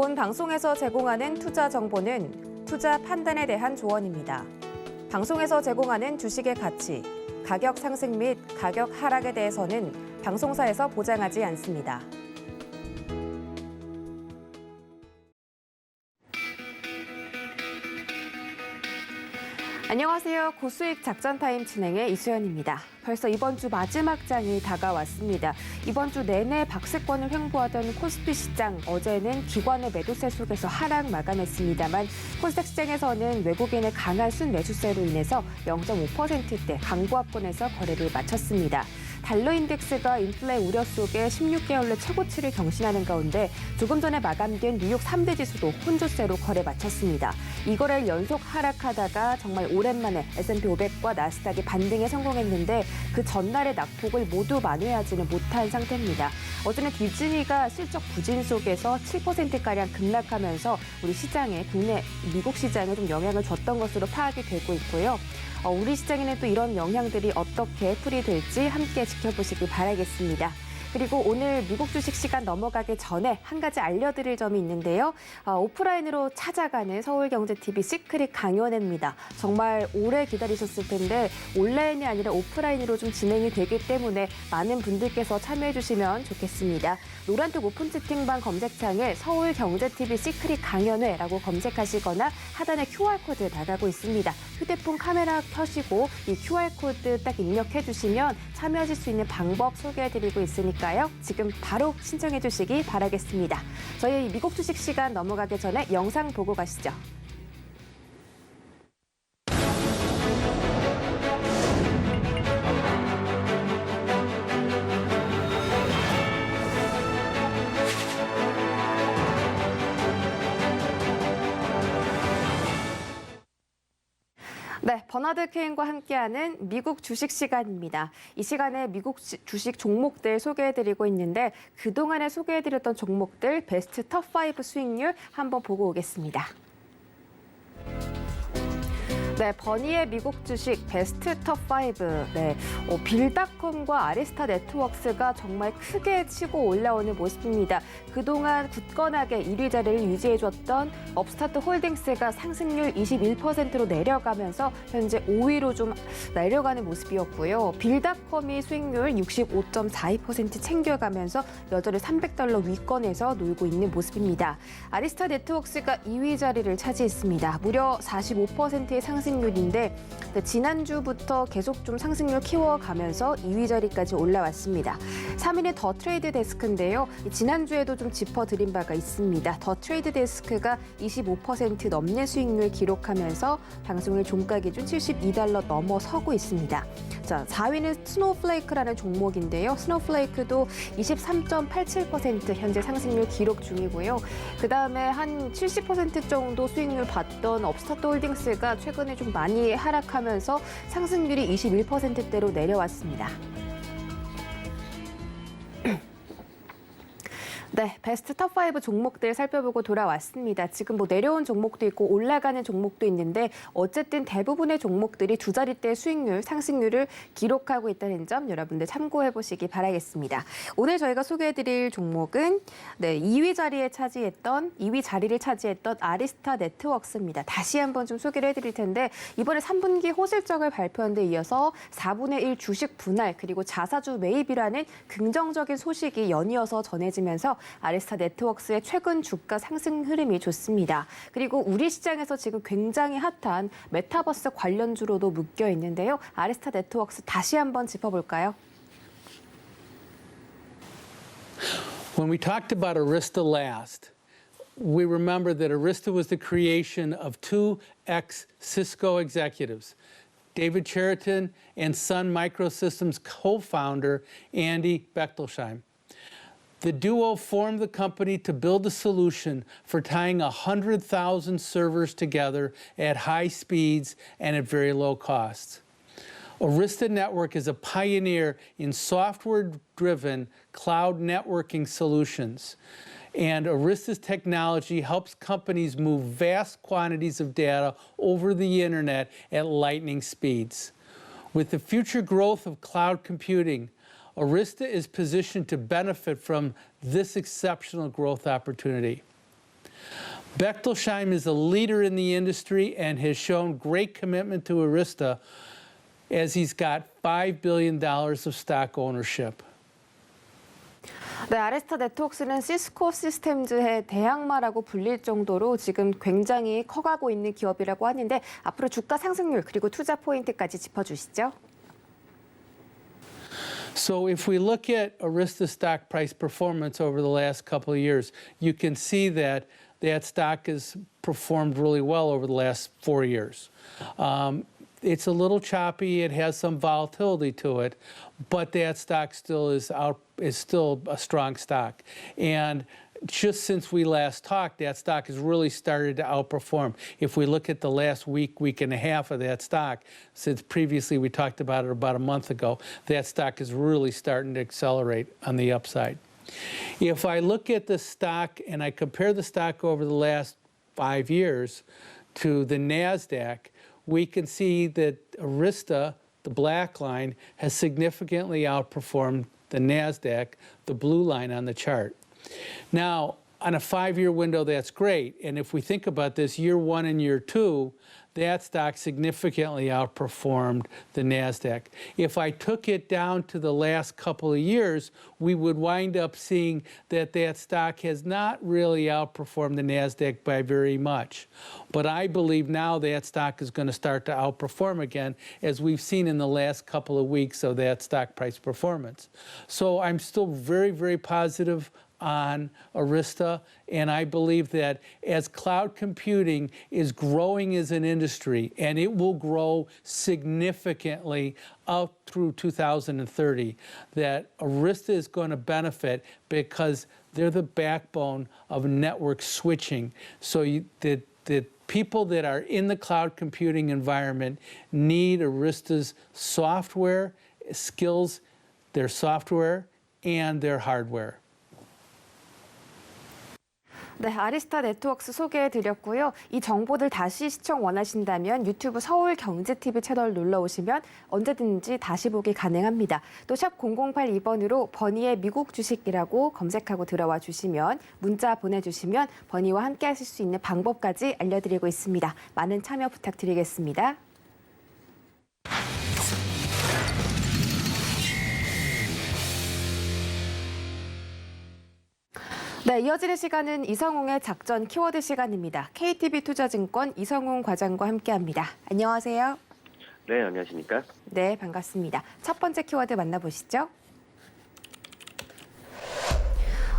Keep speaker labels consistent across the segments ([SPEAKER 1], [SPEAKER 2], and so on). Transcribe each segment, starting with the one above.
[SPEAKER 1] 본 방송에서 제공하는 투자 정보는 투자 판단에 대한 조언입니다. 방송에서 제공하는 주식의 가치, 가격 상승 및 가격 하락에 대해서는 방송사에서 보장하지 않습니다. 안녕하세요. 고수익 작전타임 진행의 이수연입니다. 벌써 이번 주 마지막 장이 다가왔습니다. 이번 주 내내 박스권을 횡보하던 코스피 시장, 어제는 기관의 매도세 속에서 하락 마감했습니다만 코스닥 시장에서는 외국인의 강한 순매수세로 인해서 0.5%대 강보합권에서 거래를 마쳤습니다. 달러 인덱스가 인플레 우려 속에 16개월 내 최고치를 경신하는 가운데 조금 전에 마감된 뉴욕 3대 지수도 혼조세로 거래 마쳤습니다. 이 거래를 연속 하락하다가 정말 오랜만에 S&P 500과 나스닥이 반등에 성공했는데 그 전날의 낙폭을 모두 만회하지는 못한 상태입니다. 어제는 디즈니가 실적 부진 속에서 7%가량 급락하면서 우리 시장에, 국내 미국 시장에 좀 영향을 줬던 것으로 파악이 되고 있고요. 우리 시장에는 또 이런 영향들이 어떻게 풀이될지 함께 지켜보시기 바라겠습니다. 그리고 오늘 미국 주식 시간 넘어가기 전에 한 가지 알려드릴 점이 있는데요. 오프라인으로 찾아가는 서울경제TV 시크릿 강연회입니다. 정말 오래 기다리셨을 텐데 온라인이 아니라 오프라인으로 좀 진행이 되기 때문에 많은 분들께서 참여해 주시면 좋겠습니다. 노란톡 오픈 채팅방 검색창에 서울경제TV 시크릿 강연회라고 검색하시거나 하단에 QR코드 나가고 있습니다. 휴대폰 카메라 켜시고 이 QR코드 딱 입력해 주시면 참여하실 수 있는 방법 소개해드리고 있으니까요. 지금 바로 신청해 주시기 바라겠습니다. 저희 미국 주식 시간 넘어가기 전에 영상 보고 가시죠. 네, 버나드 케인과 함께하는 미국 주식 시간입니다. 이 시간에 미국 주식 종목들 소개해드리고 있는데 그동안에 소개해드렸던 종목들 베스트 톱5 수익률 한번 보고 오겠습니다. 네, 버니의 미국 주식 베스트 톱5. 네, 빌닷컴과 아리스타 네트워크스가 정말 크게 치고 올라오는 모습입니다. 그동안 굳건하게 1위 자리를 유지해줬던 업스타트 홀딩스가 상승률 21%로 내려가면서 현재 5위로 좀 내려가는 모습이었고요. 빌닷컴이 수익률 65.42% 챙겨가면서 여전히 $300 위권에서 놀고 있는 모습입니다. 아리스타 네트워크스가 2위 자리를 차지했습니다. 무려 45%의 상승률인데 지난주부터 계속 좀 상승률 키워가면서 2위 자리까지 올라왔습니다. 3위는 더 트레이드 데스크인데요. 지난주에도 좀 짚어드린 바가 있습니다. 더 트레이드 데스크가 25% 넘는 수익률 기록하면서 방송일 종가 기준 $72 넘어서고 있습니다. 자, 4위는 스노우플레이크라는 종목인데요. 스노우플레이크도 23.87% 현재 상승률 기록 중이고요. 그다음에 한 70% 정도 수익률 봤던 업스타트 홀딩스가 최근에 좀 많이 하락하면서 상승률이 21%대로 내려왔습니다. 네, 베스트 톱5 종목들 살펴보고 돌아왔습니다. 지금 내려온 종목도 있고 올라가는 종목도 있는데 어쨌든 대부분의 종목들이 두 자릿대 수익률, 상승률을 기록하고 있다는 점 여러분들 참고해 보시기 바라겠습니다. 오늘 저희가 소개해드릴 종목은 2위 자리를 차지했던 아리스타 네트워크스입니다. 다시 한번 좀 소개를 해드릴 텐데 이번에 3분기 호실적을 발표한 데 이어서 4분의 1 주식 분할 그리고 자사주 매입이라는 긍정적인 소식이 연이어서 전해지면서 아리스타 네트워크스의 최근 주가 상승 흐름이 좋습니다. 그리고 우리 시장에서 지금 굉장히 핫한 메타버스 관련주로도 묶여 있는데요. 아리스타 네트워크스 다시 한번 짚어볼까요?
[SPEAKER 2] When we talked about Arista last, we remember that Arista was the creation of two ex-Cisco executives, David Cheriton and Sun Microsystems co-founder Andy Bechtolsheim. The duo formed the company to build a solution for tying 100,000 servers together at high speeds and at very low costs. Arista Network is a pioneer in software-driven cloud networking solutions. And Arista's technology helps companies move vast quantities of data over the internet at lightning speeds. With the future growth of cloud computing, Arista is positioned to benefit from this exceptional growth opportunity. Bechtelsheim is a leader in the industry and has shown great commitment to Arista as he's got $5 billion of stock ownership.
[SPEAKER 1] 네, 아리스타 네트워크스는 시스코 시스템즈의 대항마라고 불릴 정도로 지금 굉장히 커가고 있는 기업이라고 하는데 앞으로 주가 상승률 그리고 투자 포인트까지 짚어주시죠.
[SPEAKER 2] So if we look at Arista stock price performance over the last couple of years, you can see that that stock has performed really well over the last 4 years. It's a little choppy. It has some volatility to it, but that stock still is still a strong stock. And just since we last talked, that stock has really started to outperform. If we look at the last week and a half of that stock, since previously we talked about it about a month ago, that stock is really starting to accelerate on the upside. If I look at the stock and I compare the stock over the last 5 years to the NASDAQ, we can see that Arista, the black line, has significantly outperformed the NASDAQ, the blue line on the chart. Now, on a 5-year window, that's great. And if we think about this, year 1 and year 2, that stock significantly outperformed the NASDAQ. If I took it down to the last couple of years, we would wind up seeing that that stock has not really outperformed the NASDAQ by very much. But I believe now that stock is going to start to outperform again, as we've seen in the last couple of weeks of that stock price performance. So I'm still very, very positive on Arista, and I believe that as cloud computing is growing as an industry, and it will grow significantly out through 2030, that Arista is going to benefit because they're the backbone of network switching. So the people that are in the cloud computing environment need Arista's software skills, their software, and their hardware.
[SPEAKER 1] 네, 아리스타 네트워크스 소개해드렸고요. 이 정보들 다시 시청 원하신다면 유튜브 서울경제TV 채널 눌러오시면 언제든지 다시 보기 가능합니다. 또 샵 0082번으로 버니의 미국 주식이라고 검색하고 들어와 주시면 문자 보내주시면 버니와 함께 하실 수 있는 방법까지 알려드리고 있습니다. 많은 참여 부탁드리겠습니다. 네, 이어지는 시간은 이성웅의 작전 키워드 시간입니다. KTB투자증권 이성웅 과장과 함께합니다. 안녕하세요.
[SPEAKER 3] 네, 안녕하십니까?
[SPEAKER 1] 네, 반갑습니다. 첫 번째 키워드 만나보시죠.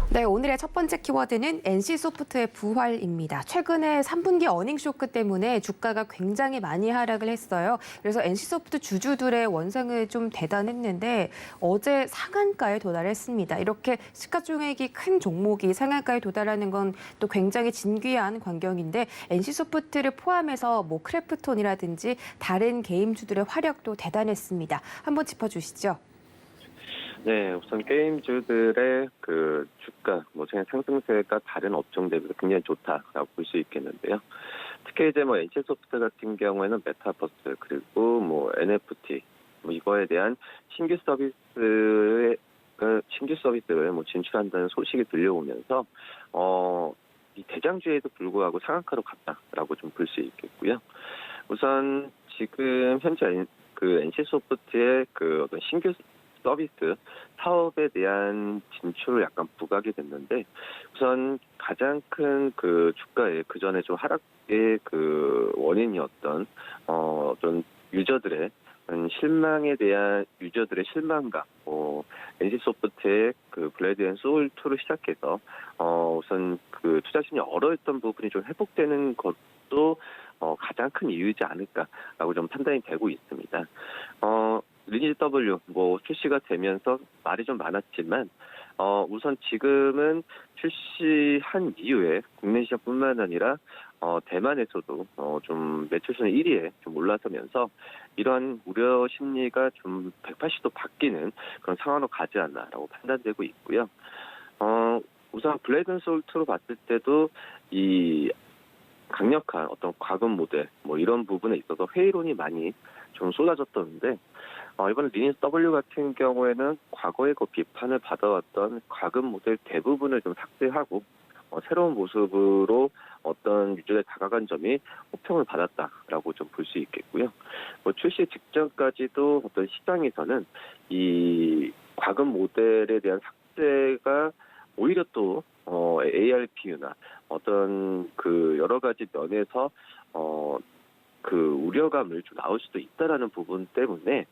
[SPEAKER 1] 네, 오늘의 첫 번째 키워드는 NC소프트의 부활입니다. 최근에 3분기 어닝 쇼크 때문에 주가가 굉장히 많이 하락을 했어요. 그래서 NC소프트 주주들의 원성이 좀 대단했는데 어제 상한가에 도달했습니다. 이렇게 시가총액이 큰 종목이 상한가에 도달하는 건 또 굉장히 진귀한 광경인데 NC소프트를 포함해서 뭐 크래프톤이라든지 다른 게임주들의 화력도 대단했습니다. 한번 짚어주시죠.
[SPEAKER 3] 네, 우선 게임주들의 그 주가, 상승세가 다른 업종 대비 굉장히 좋다라고 볼 수 있겠는데요. 특히 이제 NC소프트 같은 경우에는 메타버스 그리고 NFT 이거에 대한 신규 서비스를 진출한다는 소식이 들려오면서 이 대장주에도 불구하고 상한가로 갔다라고 좀 볼 수 있겠고요. 우선 지금 현재 그 NC소프트의 그 어떤 신규 서비스 사업에 대한 진출을 약간 부각이 됐는데 우선 가장 큰 그 주가의 그 전에 좀 하락의 그 원인이었던 어떤 유저들의 실망에 대한 유저들의 실망감, NC소프트의 그 블레드 앤 소울 2를 시작해서 우선 그 투자 심리 어려웠던 부분이 좀 회복되는 것도 가장 큰 이유이지 않을까라고 좀 판단이 되고 있습니다. 리니지 W 출시가 되면서 말이 좀 많았지만 우선 지금은 출시한 이후에 국내 시장뿐만 아니라 대만에서도 좀 매출 순위 1위에 좀 올라서면서 이러한 우려 심리가 좀 180도 바뀌는 그런 상황으로 가지 않나라고 판단되고 있고요. 우선 블레이드 앤 소울 2로 봤을 때도 이 강력한 어떤 과금 모델 이런 부분에 있어서 회의론이 많이 좀 쏟아졌었는데 이번 리니지 W 같은 경우에는 과거에 그 비판을 받아왔던 과금 모델 대부분을 좀 삭제하고 새로운 모습으로 어떤 유저에 다가간 점이 호평을 받았다라고 좀 볼 수 있겠고요. 출시 직전까지도 어떤 시장에서는 이 과금 모델에 대한 삭제가 오히려 또 ARPU나 어떤 그 여러 가지 면에서 그 우려감을 좀 나올 수도 있다라는 부분 때문에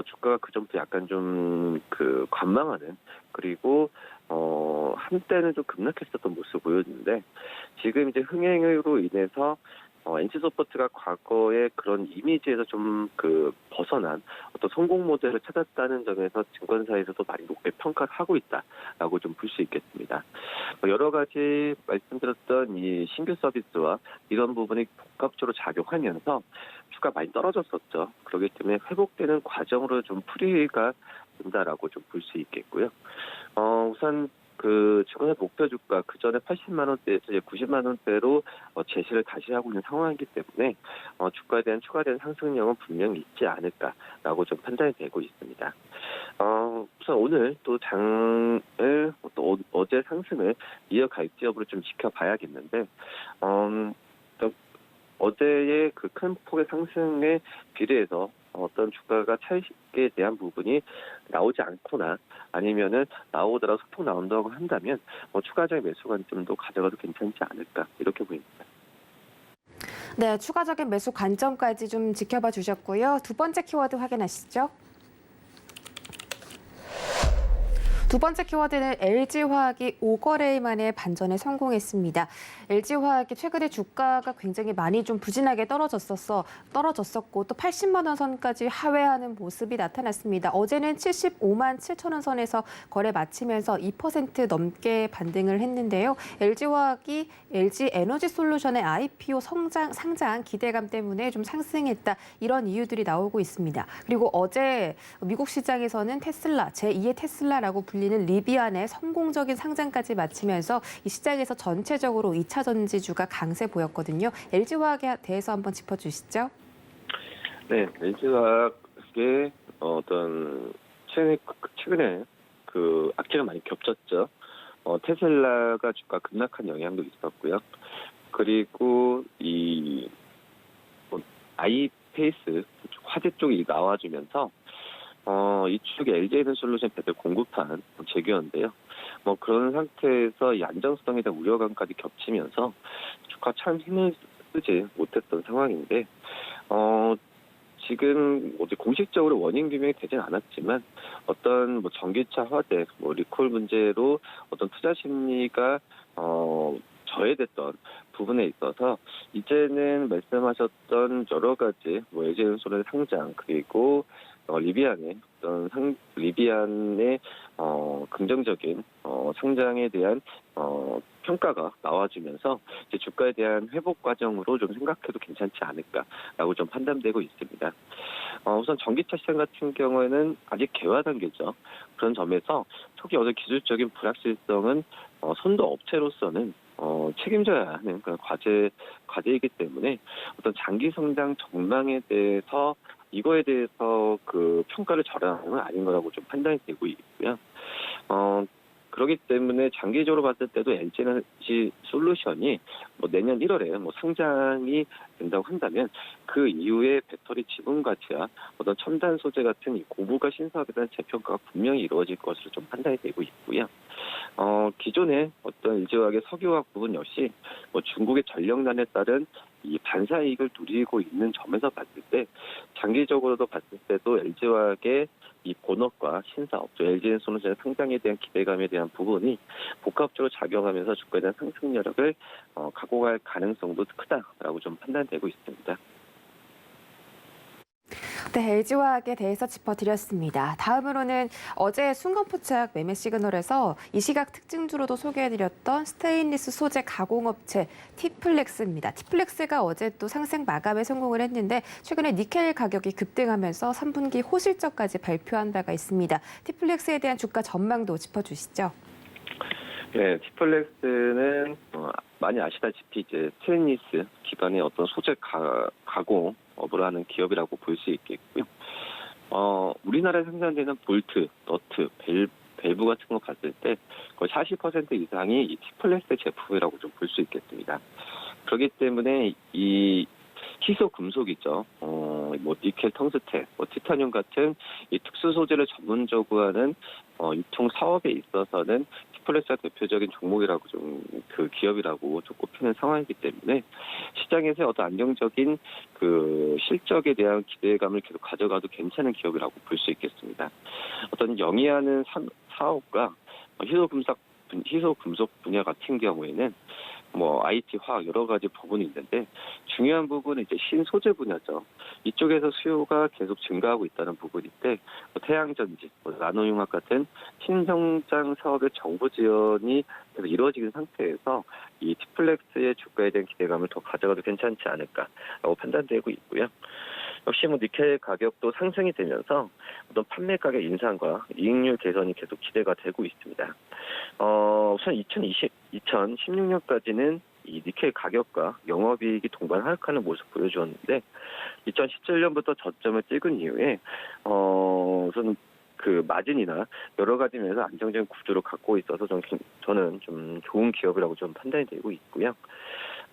[SPEAKER 3] 주가가 그 점도 약간 좀 그 관망하는, 그리고 한때는 좀 급락했었던 모습을 보였는데, 지금 이제 흥행으로 인해서 NC소프트가 과거의 그런 이미지에서 좀 그 벗어난 어떤 성공 모델을 찾았다는 점에서 증권사에서도 많이 높게 평가를 하고 있다라고 좀 볼 수 있겠습니다. 여러 가지 말씀드렸던 이 신규 서비스와 이런 부분이 복합적으로 작용하면서 주가 많이 떨어졌었죠. 그렇기 때문에 회복되는 과정으로 좀 풀이가 된다라고 좀 볼 수 있겠고요. 우선 그 증권의 목표 주가 그 전에 80만 원대에서 이제 90만 원대로 제시를 다시 하고 있는 상황이기 때문에 주가에 대한 추가된 상승력은 분명히 있지 않을까라고 좀 판단이 되고 있습니다. 우선 오늘 또 장을 또 어제 상승을 이어갈지 여부를 좀 지켜봐야겠는데, 어제의 그 큰 폭의 상승에 비례해서 어떤 주가가 차익에 대한 부분이 나오지 않거나 아니면은 나오더라도 소폭 나온다고 한다면 추가적인 매수 관점도 가져가도 괜찮지 않을까, 이렇게 보입니다.
[SPEAKER 1] 네, 추가적인 매수 관점까지 좀 지켜봐 주셨고요. 두 번째 키워드 확인하시죠. 두 번째 키워드는 LG화학이 5거래일 만에 반전에 성공했습니다. LG화학이 최근에 주가가 굉장히 많이 좀 부진하게 떨어졌었고 또 80만 원 선까지 하회하는 모습이 나타났습니다. 어제는 75만 7천 원 선에서 거래 마치면서 2% 넘게 반등을 했는데요. LG화학이 LG에너지솔루션의 IPO 상장 기대감 때문에 좀 상승했다, 이런 이유들이 나오고 있습니다. 그리고 어제 미국 시장에서는 테슬라, 제2의 테슬라라고 불리는 리비안의 성공적인 상장까지 마치면서 이 시장에서 전체적으로 2차 전지주가 강세 보였거든요. LG화학에 대해서 한번 짚어주시죠.
[SPEAKER 3] 네, LG화학의 어떤 최근에 그 악재가 많이 겹쳤죠. 테슬라가 주가 급락한 영향도 있었고요. 그리고 이 아이페이스 화재 쪽이 나와주면서 이쪽에 LG에너지솔루션 배달 공급한 재규어인데요. 그런 상태에서 이 안정성에 대한 우려감까지 겹치면서 주가 참 힘을 쓰지 못했던 상황인데, 지금 이제 공식적으로 원인 규명이 되진 않았지만 어떤 전기차 화재, 리콜 문제로 어떤 투자 심리가 저해됐던 부분에 있어서 이제는 말씀하셨던 여러 가지 LG에너지솔루션 상장, 그리고 리비안의 긍정적인 상장에 대한 평가가 나와주면서 이제 주가에 대한 회복 과정으로 좀 생각해도 괜찮지 않을까라고 좀 판단되고 있습니다. 우선 전기차 시장 같은 경우에는 아직 개화 단계죠. 그런 점에서 초기 어떤 기술적인 불확실성은 선도 업체로서는 책임져야 하는 그런 과제이기 때문에 어떤 장기 성장 전망에 대해서 이거에 대해서 그 평가를 절하는 건 아닌 거라고 좀 판단이 되고 있고요. 그렇기 때문에 장기적으로 봤을 때도 LG에너지 솔루션이 내년 1월에 상장이 된다고 한다면 그 이후에 배터리 지분 가치와 어떤 첨단 소재 같은 이 고부가 신사업에 대한 재평가가 분명히 이루어질 것으로 좀 판단이 되고 있고요. 기존의 어떤 LG화학의 석유화학 부분 역시 중국의 전력난에 따른 이 반사 이익을 누리고 있는 점에서 봤을 때 장기적으로도 봤을 때도 LG화학의 이 본업과 신사업, LG에너지솔루션 상장에 대한 기대감에 대한 부분이 복합적으로 작용하면서 주가에 대한 상승력을 갖고 갈 가능성도 크다라고 좀 판단되고 있습니다.
[SPEAKER 1] 네, LG화학에 대해서 짚어드렸습니다. 다음으로는 어제 순간포착 매매 시그널에서 이 시각 특징주로도 소개해드렸던 스테인리스 소재 가공업체 티플렉스입니다. 티플렉스가 어제 또 상승 마감에 성공을 했는데 최근에 니켈 가격이 급등하면서 3분기 호실적까지 발표한 바가 있습니다. 티플렉스에 대한 주가 전망도 짚어주시죠.
[SPEAKER 3] 네, 티플렉스는 많이 아시다시피 이제 스테인리스 기반의 어떤 소재 가공업을 하는 기업이라고 볼 수 있겠고요. 우리나라에 생산되는 볼트, 너트, 밸브 분부 같은 거 봤을 때 거의 40% 이상이 이 T플렉스 제품이라고 좀 볼 수 있겠습니다. 그렇기 때문에 이 희소 금속이죠. 뭐 니켈, 텅스텐, 뭐 티타늄 같은 이 특수 소재를 전문적으로 하는 유통 사업에 있어서는 T플렉스가 대표적인 종목이라고 좀 그 기업이라고 좀 꼽히는 상황이기 때문에 시장에서 어떤 안정적인 그 실적에 대한 기대감을 계속 가져가도 괜찮은 기업이라고 볼 수 있겠습니다. 어떤 영위하는 사업과 희소 금속 분야 같은 경우에는 뭐 IT, 화학 여러 가지 부분이 있는데 중요한 부분은 이제 신소재 분야죠. 이쪽에서 수요가 계속 증가하고 있다는 부분인데 뭐 태양전지, 뭐 나노융합 같은 신성장 사업의 정부 지원이 계속 이루어지는 상태에서 이 T플렉스의 주가에 대한 기대감을 더 가져가도 괜찮지 않을까라고 판단되고 있고요. 역시 뭐 니켈 가격도 상승이 되면서 어떤 판매 가격 인상과 이익률 개선이 계속 기대가 되고 있습니다. 우선 2016년까지는 이 니켈 가격과 영업이익이 동반 하락하는 모습 보여주었는데 2017년부터 저점을 찍은 이후에 우선 그 마진이나 여러 가지 면에서 안정적인 구조를 갖고 있어서 저는 좀 좋은 기업이라고 좀 판단이 되고 있고요.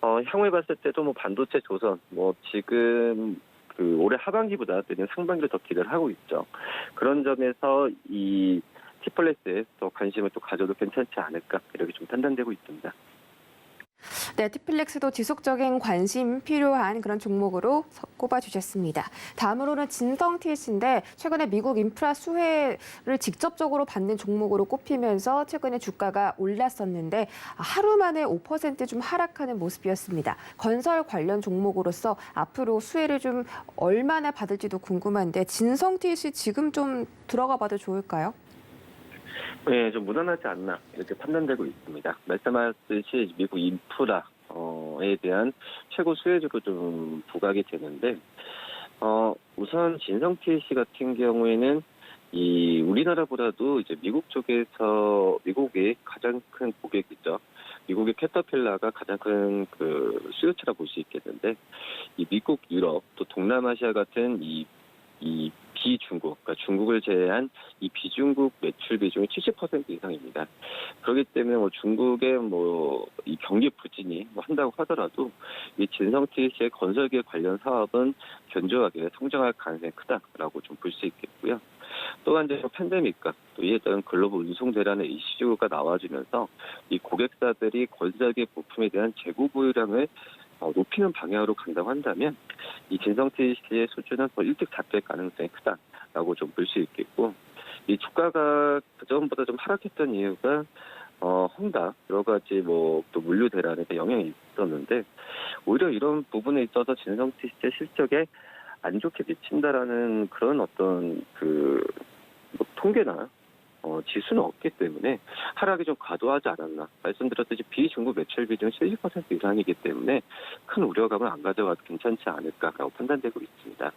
[SPEAKER 3] 향후에 봤을 때도 뭐 반도체 조선 뭐 지금 그 올해 하반기보다 내년 상반기를 더 기대를 하고 있죠. 그런 점에서 이 T플렉스에 또 관심을 또 가져도 괜찮지 않을까 이렇게 좀 판단되고 있습니다.
[SPEAKER 1] 네, T플렉스도 지속적인 관심 필요한 그런 종목으로 꼽아주셨습니다. 다음으로는 진성 TS인데 최근에 미국 인프라 수혜를 직접적으로 받는 종목으로 꼽히면서 최근에 주가가 올랐었는데 하루 만에 5% 좀 하락하는 모습이었습니다. 건설 관련 종목으로서 앞으로 수혜를 좀 얼마나 받을지도 궁금한데 진성 TS 지금 좀 들어가 봐도 좋을까요?
[SPEAKER 3] 네, 좀 무난하지 않나 이렇게 판단되고 있습니다. 말씀하셨듯이 미국 인프라에 대한 최고 수혜주로 좀 부각이 되는데 우선 진성 TC 같은 경우에는 이 우리나라보다도 이제 미국 쪽에서 미국이 가장 큰 고객이죠. 미국의 캐터필라가 가장 큰 그 수요처라 볼 수 있겠는데 이 미국, 유럽 또 동남아시아 같은 이 비중국, 그러니까 중국을 제외한 이 비중국 매출 비중이 70% 이상입니다. 그렇기 때문에 뭐 중국의 뭐 이 경기 부진이 뭐 한다고 하더라도 이 진성 TS의 건설기업 관련 사업은 견조하게 성장할 가능성이 크다라고 좀 볼 수 있겠고요. 또한 이제 팬데믹과 또 이에 따른 글로벌 운송 대란의 이슈가 나와주면서 이 고객사들이 건설기업 부품에 대한 재고 보유량을 높이는 방향으로 간다고 한다면 이 진성 TC의 수준은 더 일찍 잡힐 가능성이 크다라고 좀 볼 수 있겠고 이 주가가 그전보다 좀 하락했던 이유가 헝다 여러 가지 뭐 또 물류 대란에 영향이 있었는데 오히려 이런 부분에 있어서 진성 TC의 실적에 안 좋게 미친다라는 그런 어떤 그 뭐 통계나 지수는 없기 때문에 하락이 좀 과도하지 않았나. 말씀드렸듯이 비중국 매출 비중은 70% 이상이기 때문에 큰 우려감을 안 가져가도 괜찮지 않을까라고 판단되고 있습니다.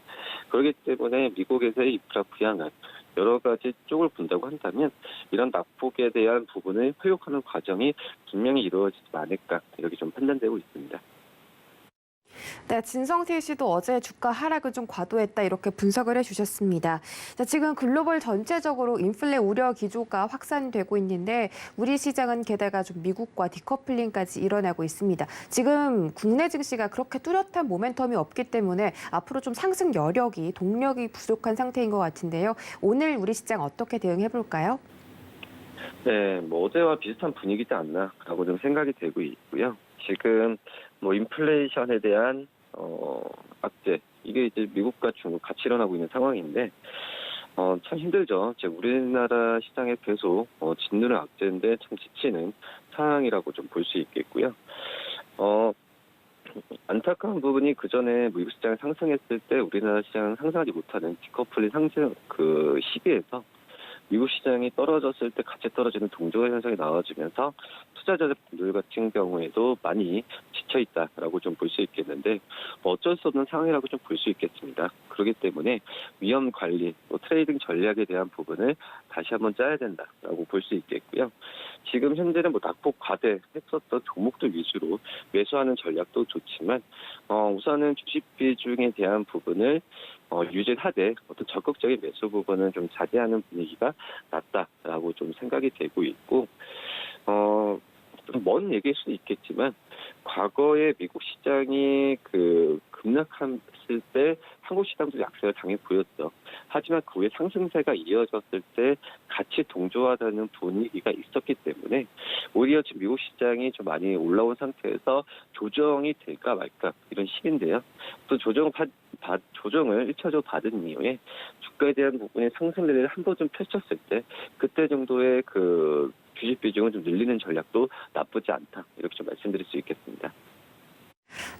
[SPEAKER 3] 그렇기 때문에 미국에서의 인프라 부양을 여러 가지 쪽을 본다고 한다면 이런 낙폭에 대한 부분을 회복하는 과정이 분명히 이루어지지 않을까 이렇게 좀 판단되고 있습니다.
[SPEAKER 1] 네, 진성 TC도 어제 주가 하락을 좀 과도했다 이렇게 분석을 해주셨습니다. 자, 지금 글로벌 전체적으로 인플레 우려 기조가 확산되고 있는데 우리 시장은 게다가 좀 미국과 디커플링까지 일어나고 있습니다. 지금 국내 증시가 그렇게 뚜렷한 모멘텀이 없기 때문에 앞으로 좀 상승 여력이 동력이 부족한 상태인 것 같은데요. 오늘 우리 시장 어떻게 대응해 볼까요?
[SPEAKER 3] 네, 뭐 어제와 비슷한 분위기지 않나라고 좀 생각이 되고 있고요. 지금 뭐 인플레이션에 대한 악재 이게 이제 미국과 중국 같이 일어나고 있는 상황인데 참 힘들죠. 이제 우리나라 시장에 계속 짓누른 악재인데 참 지치는 상황이라고 좀 볼 수 있겠고요. 안타까운 부분이 그 전에 미국 시장이 상승했을 때 우리나라 시장은 상승하지 못하는 디커플링 상승 그 시기에서 미국 시장이 떨어졌을 때 같이 떨어지는 동조화 현상이 나와주면서 투자자들 같은 경우에도 많이 지쳐있다라고 좀 볼 수 있겠는데 어쩔 수 없는 상황이라고 좀 볼 수 있겠습니다. 그렇기 때문에 위험 관리, 또 트레이딩 전략에 대한 부분을 다시 한번 짜야 된다라고 볼 수 있겠고요. 지금 현재는 뭐 낙폭 과대했었던 종목들 위주로 매수하는 전략도 좋지만 우선은 주식 비중에 대한 부분을 유지하되 어떤 적극적인 매수 부분은 좀 자제하는 분위기가 낫다라고 좀 생각이 되고 있고 좀 먼 얘기일 수도 있겠지만 과거에 미국 시장이 급락했을 때 한국 시장도 약세를 당연히 보였죠. 하지만 그 후에 상승세가 이어졌을 때 같이 동조하다는 분위기가 있었기 때문에 오히려 지금 미국 시장이 좀 많이 올라온 상태에서 조정이 될까 말까 이런 시기인데요. 또 조정을 1차적으로 받은 이후에 주가에 대한 부분의 상승 레벨을 한번 좀 펼쳤을 때 그때 정도의 주식 비중을 좀 늘리는 전략도 나쁘지 않다. 이렇게 좀 말씀드릴 수 있겠습니다.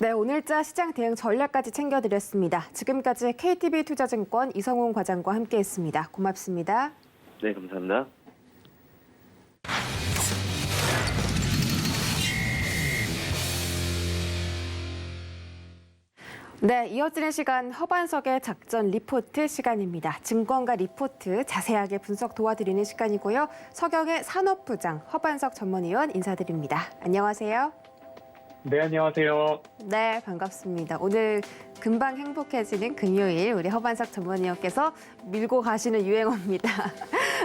[SPEAKER 1] 네, 오늘자 시장 대응 전략까지 챙겨드렸습니다. 지금까지 KTB 투자증권 이성훈 과장과 함께했습니다. 고맙습니다.
[SPEAKER 3] 네, 감사합니다.
[SPEAKER 1] 네, 이어지는 시간 허반석의 작전 리포트 시간입니다. 증권가 리포트 자세하게 분석 도와드리는 시간이고요. 서경의 산업부장 허반석 전문위원 인사드립니다. 안녕하세요.
[SPEAKER 4] 네, 안녕하세요.
[SPEAKER 1] 네, 반갑습니다. 오늘 금방 행복해지는 금요일 우리 허반석 전문위원께서 밀고 가시는 유행어입니다.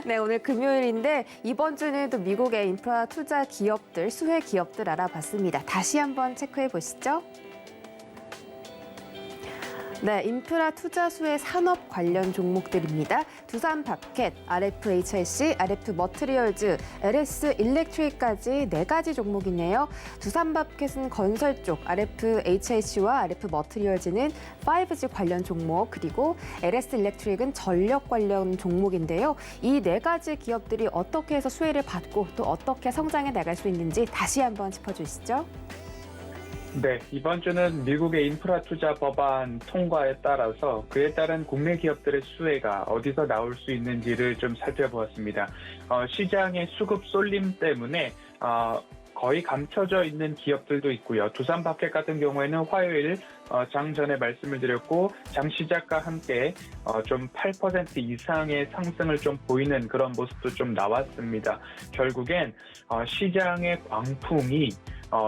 [SPEAKER 1] 네, 오늘 금요일인데 이번 주는 또 미국의 인프라 투자 기업들, 수혜 기업들 알아봤습니다. 다시 한번 체크해 보시죠. 네, 인프라 투자 수혜 산업 관련 종목들입니다. 두산바켓, RFHIC, RF머트리얼즈, LS 일렉트릭까지 4가지 종목이네요. 두산바켓은 건설 쪽, RFHIC와 RF머트리얼즈는 5G 관련 종목, 그리고 LS 일렉트릭은 전력 관련 종목인데요. 이 4가지 기업들이 어떻게 해서 수혜를 받고 또 어떻게 성장해 나갈 수 있는지 다시 한번 짚어주시죠.
[SPEAKER 4] 네, 이번 주는 미국의 인프라 투자 법안 통과에 따라서 그에 따른 국내 기업들의 수혜가 어디서 나올 수 있는지를 좀 살펴보았습니다. 시장의 수급 쏠림 때문에 거의 감춰져 있는 기업들도 있고요. 두산바켓 같은 경우에는 화요일 장 전에 말씀을 드렸고 장 시작과 함께 좀 8% 이상의 상승을 좀 보이는 그런 모습도 좀 나왔습니다. 결국엔 시장의 광풍이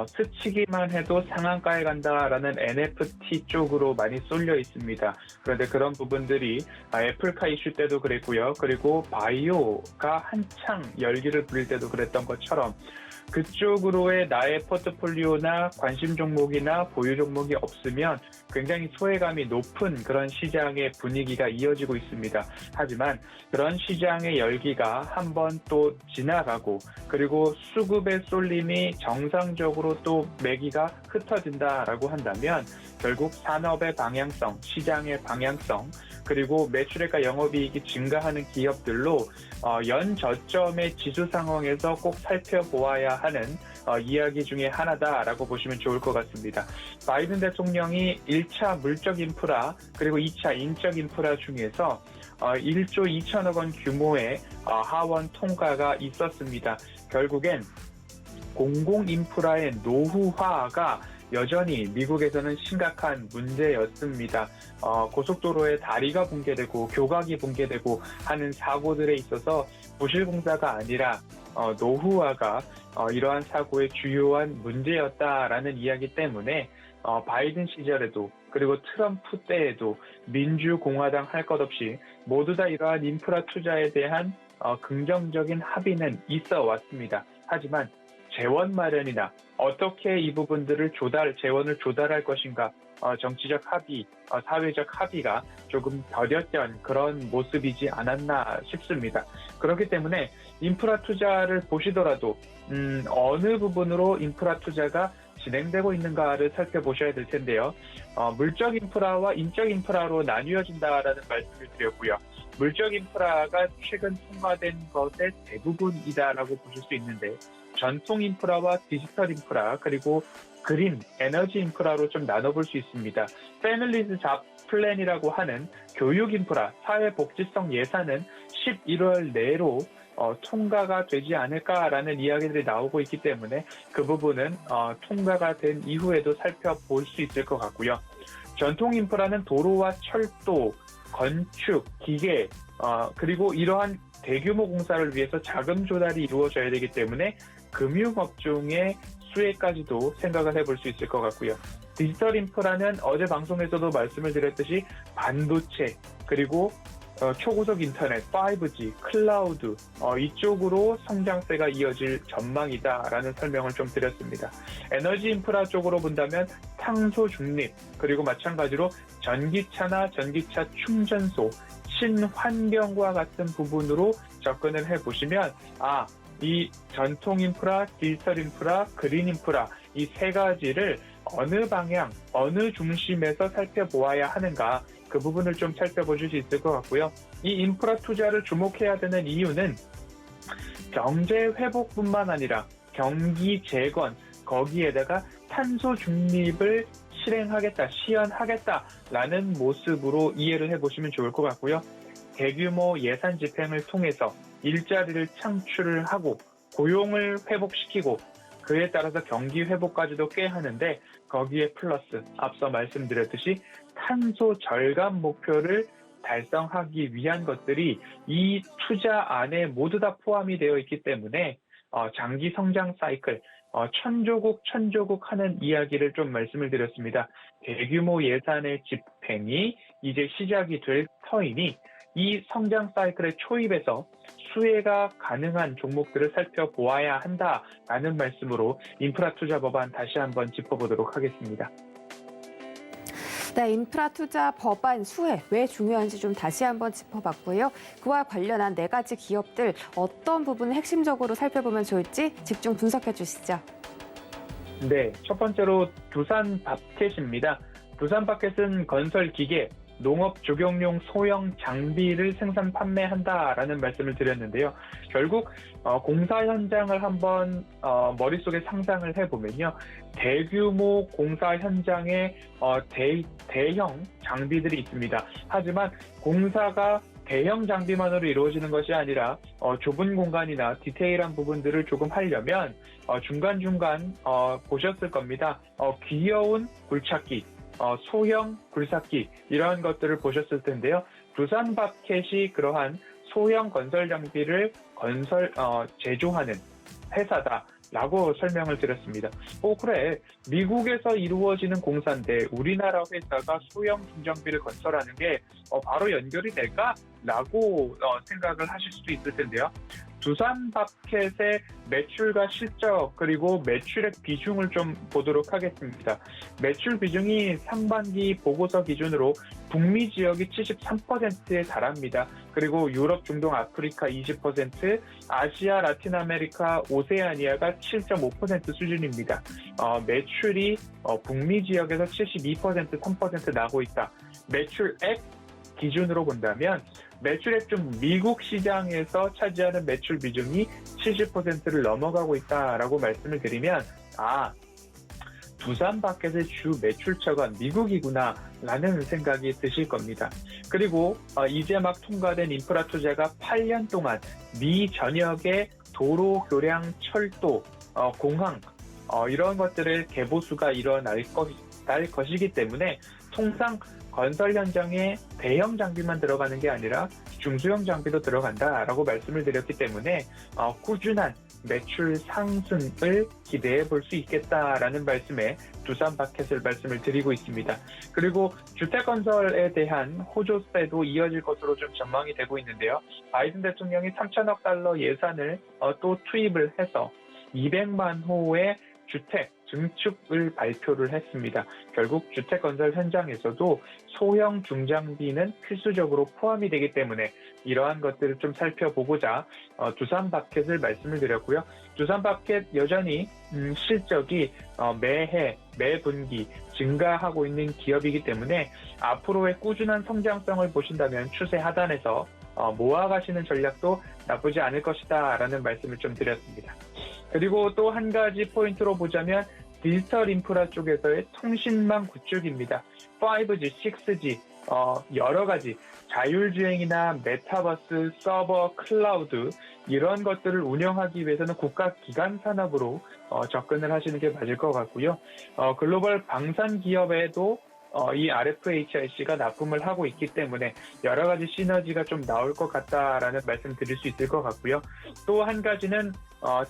[SPEAKER 4] 스치기만 해도 상한가에 간다라는 NFT 쪽으로 많이 쏠려 있습니다. 그런데 그런 부분들이 애플카 이슈 때도 그랬고요. 그리고 바이오가 한창 열기를 부릴 때도 그랬던 것처럼 그쪽으로의 나의 포트폴리오나 관심 종목이나 보유 종목이 없으면 굉장히 소외감이 높은 그런 시장의 분위기가 이어지고 있습니다. 하지만 그런 시장의 열기가 한번 또 지나가고 그리고 수급의 쏠림이 정상적으로 또 매기가 흩어진다라고 한다면 결국 산업의 방향성, 시장의 방향성, 그리고 매출액과 영업이익이 증가하는 기업들로 연 저점의 지수 상황에서 꼭 살펴보아야 하는 이야기 중에 하나다라고 보시면 좋을 것 같습니다. 바이든 대통령이 1차 물적 인프라 그리고 2차 인적 인프라 중에서 1조 2천억 원 규모의 하원 통과가 있었습니다. 결국엔 공공 인프라의 노후화가 여전히 미국에서는 심각한 문제였습니다. 고속도로에 다리가 붕괴되고 교각이 붕괴되고 하는 사고들에 있어서 부실공사가 아니라 노후화가 이러한 사고의 주요한 문제였다라는 이야기 때문에 바이든 시절에도 그리고 트럼프 때에도 민주공화당 할 것 없이 모두 다 이러한 인프라 투자에 대한 긍정적인 합의는 있어 왔습니다. 하지만 재원 마련이나 어떻게 이 부분들을 재원을 조달할 것인가 정치적 합의, 사회적 합의가 조금 더뎠던 그런 모습이지 않았나 싶습니다. 그렇기 때문에 인프라 투자를 보시더라도 어느 부분으로 인프라 투자가 진행되고 있는가를 살펴보셔야 될 텐데요. 물적 인프라와 인적 인프라로 나뉘어진다라는 말씀을 드렸고요. 물적 인프라가 최근 통과된 것의 대부분이다라고 보실 수 있는데 전통 인프라와 디지털 인프라 그리고 그린 에너지 인프라로 좀 나눠볼 수 있습니다. 패밀리즈 잡 플랜이라고 하는 교육 인프라, 사회복지성 예산은 11월 내로 통과가 되지 않을까라는 이야기들이 나오고 있기 때문에 그 부분은 통과가 된 이후에도 살펴볼 수 있을 것 같고요. 전통 인프라는 도로와 철도, 건축, 기계, 그리고 이러한 대규모 공사를 위해서 자금 조달이 이루어져야 되기 때문에 금융업종의 수혜까지도 생각을 해볼 수 있을 것 같고요. 디지털 인프라는 어제 방송에서도 말씀을 드렸듯이 반도체 그리고 초고속 인터넷, 5G, 클라우드 이쪽으로 성장세가 이어질 전망이다라는 설명을 좀 드렸습니다. 에너지 인프라 쪽으로 본다면 탄소 중립 그리고 마찬가지로 전기차나 전기차 충전소, 친환경과 같은 부분으로 접근을 해보시면 이 전통 인프라, 디지털 인프라, 그린 인프라 이 세 가지를 어느 방향, 어느 중심에서 살펴보아야 하는가 그 부분을 좀 살펴보실 수 있을 것 같고요. 이 인프라 투자를 주목해야 되는 이유는 경제 회복뿐만 아니라 경기 재건, 거기에다가 탄소 중립을 시연하겠다라는 모습으로 이해를 해보시면 좋을 것 같고요. 대규모 예산 집행을 통해서 일자리를 창출을 하고 고용을 회복시키고 그에 따라서 경기 회복까지도 꽤 하는데 거기에 플러스 앞서 말씀드렸듯이 탄소 절감 목표를 달성하기 위한 것들이 이 투자 안에 모두 다 포함이 되어 있기 때문에 장기 성장 사이클 천조국 하는 이야기를 좀 말씀을 드렸습니다. 대규모 예산의 집행이 이제 시작이 될 터이니 이 성장 사이클의 초입에서 수혜가 가능한 종목들을 살펴보아야 한다라는 말씀으로 인프라 투자 법안 다시 한번 짚어보도록 하겠습니다.
[SPEAKER 1] 네, 인프라 투자 법안 수혜 왜 중요한지 좀 다시 한번 짚어봤고요. 그와 관련한 4가지 기업들 어떤 부분을 핵심적으로 살펴보면 좋을지 집중 분석해 주시죠.
[SPEAKER 4] 네, 첫 번째로 두산밥켓입니다. 두산밥켓은 건설 기계, 농업 조경용 소형 장비를 생산 판매한다라는 말씀을 드렸는데요. 결국 공사 현장을 한번 머릿속에 상상을 해보면요. 대규모 공사 현장에 대형 장비들이 있습니다. 하지만 공사가 대형 장비만으로 이루어지는 것이 아니라 좁은 공간이나 디테일한 부분들을 조금 하려면 중간중간 보셨을 겁니다. 귀여운 굴착기, 소형 굴삭기 이러한 것들을 보셨을 텐데요. 두산밥켓이 그러한 소형 건설 장비를 제조하는 회사다라고 설명을 드렸습니다. 그래. 미국에서 이루어지는 공사인데 우리나라 회사가 소형 중장비를 건설하는 게 바로 연결이 될까? 라고 생각을 하실 수도 있을 텐데요. 두산밥켓의 매출과 실적 그리고 매출액 비중을 좀 보도록 하겠습니다. 매출 비중이 상반기 보고서 기준으로 북미 지역이 73%에 달합니다. 그리고 유럽, 중동, 아프리카 20%, 아시아, 라틴 아메리카, 오세아니아가 7.5% 수준입니다. 매출이 북미 지역에서 72%, 3% 나고 있다. 매출액 기준으로 본다면 매출액 중 미국 시장에서 차지하는 매출 비중이 70%를 넘어가고 있다라고 말씀을 드리면 두산밥켓의 주 매출처가 미국이구나라는 생각이 드실 겁니다. 그리고 이제 막 통과된 인프라 투자가 8년 동안 미 전역의 도로, 교량, 철도, 공항 이런 것들의 개보수가 일어날 것이기 때문에 통상 건설 현장에 대형 장비만 들어가는 게 아니라 중소형 장비도 들어간다라고 말씀을 드렸기 때문에 꾸준한 매출 상승을 기대해 볼 수 있겠다라는 말씀에 두산밥켓을 말씀을 드리고 있습니다. 그리고 주택건설에 대한 호조세도 이어질 것으로 좀 전망이 되고 있는데요. 바이든 대통령이 3천억 달러 예산을 또 투입을 해서 200만 호의 주택 증축을 발표를 했습니다. 결국 주택건설 현장에서도 소형 중장비는 필수적으로 포함이 되기 때문에 이러한 것들을 좀 살펴보고자 두산밥켓을 말씀을 드렸고요. 두산밥켓 여전히 실적이 매해, 매분기 증가하고 있는 기업이기 때문에 앞으로의 꾸준한 성장성을 보신다면 추세 하단에서 모아가시는 전략도 나쁘지 않을 것이다 라는 말씀을 좀 드렸습니다. 그리고 또 한 가지 포인트로 보자면 디지털 인프라 쪽에서의 통신망 구축입니다. 5G, 6G, 여러 가지 자율주행이나 메타버스, 서버, 클라우드 이런 것들을 운영하기 위해서는 국가 기관 산업으로 접근을 하시는 게 맞을 것 같고요. 글로벌 방산 기업에도 이 RFHIC가 납품을 하고 있기 때문에 여러 가지 시너지가 좀 나올 것 같다라는 말씀 드릴 수 있을 것 같고요. 또 한 가지는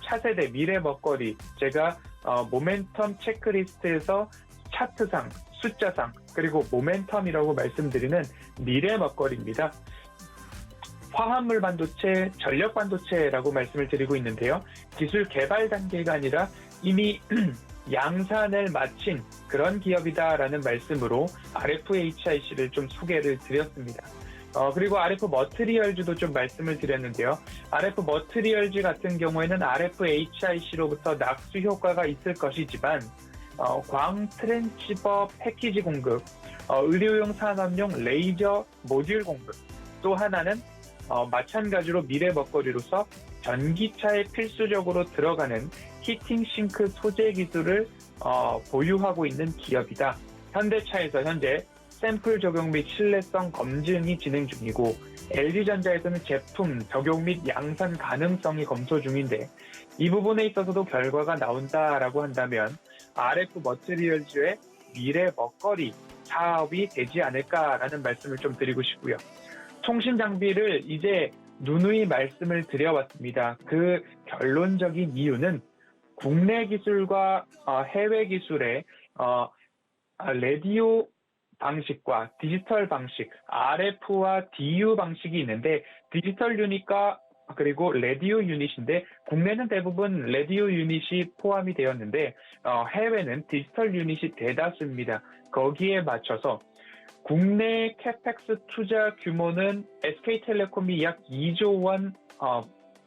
[SPEAKER 4] 차세대 미래 먹거리, 제가 모멘텀 체크리스트에서 차트상, 숫자상, 그리고 모멘텀이라고 말씀드리는 미래 먹거리입니다. 화합물 반도체, 전력 반도체라고 말씀을 드리고 있는데요. 기술 개발 단계가 아니라 이미 양산을 마친 그런 기업이다라는 말씀으로 RFHIC를 좀 소개를 드렸습니다. 그리고 RF 머트리얼즈도 좀 말씀을 드렸는데요. RF 머트리얼즈 같은 경우에는 RFHIC로부터 낙수 효과가 있을 것이지만 광 트랜시버 패키지 공급, 의료용 산업용 레이저 모듈 공급, 또 하나는 마찬가지로 미래 먹거리로서 전기차에 필수적으로 들어가는 히팅 싱크 소재 기술을 보유하고 있는 기업이다. 현대차에서 현재 샘플 적용 및 신뢰성 검증이 진행 중이고 LG전자에서는 제품 적용 및 양산 가능성이 검토 중인데 이 부분에 있어서도 결과가 나온다라고 한다면 RF 머티리얼즈의 미래 먹거리 사업이 되지 않을까라는 말씀을 좀 드리고 싶고요. 통신 장비를 이제 누누이 말씀을 드려왔습니다. 그 결론적인 이유는 국내 기술과 해외 기술의 라디오 방식과 디지털 방식, RF와 DU 방식이 있는데 디지털 유닛과 그리고 라디오 유닛인데 국내는 대부분 라디오 유닛이 포함이 되었는데 해외는 디지털 유닛이 대다수입니다. 거기에 맞춰서 국내 캐펙스 투자 규모는 SK텔레콤이 약 2조 원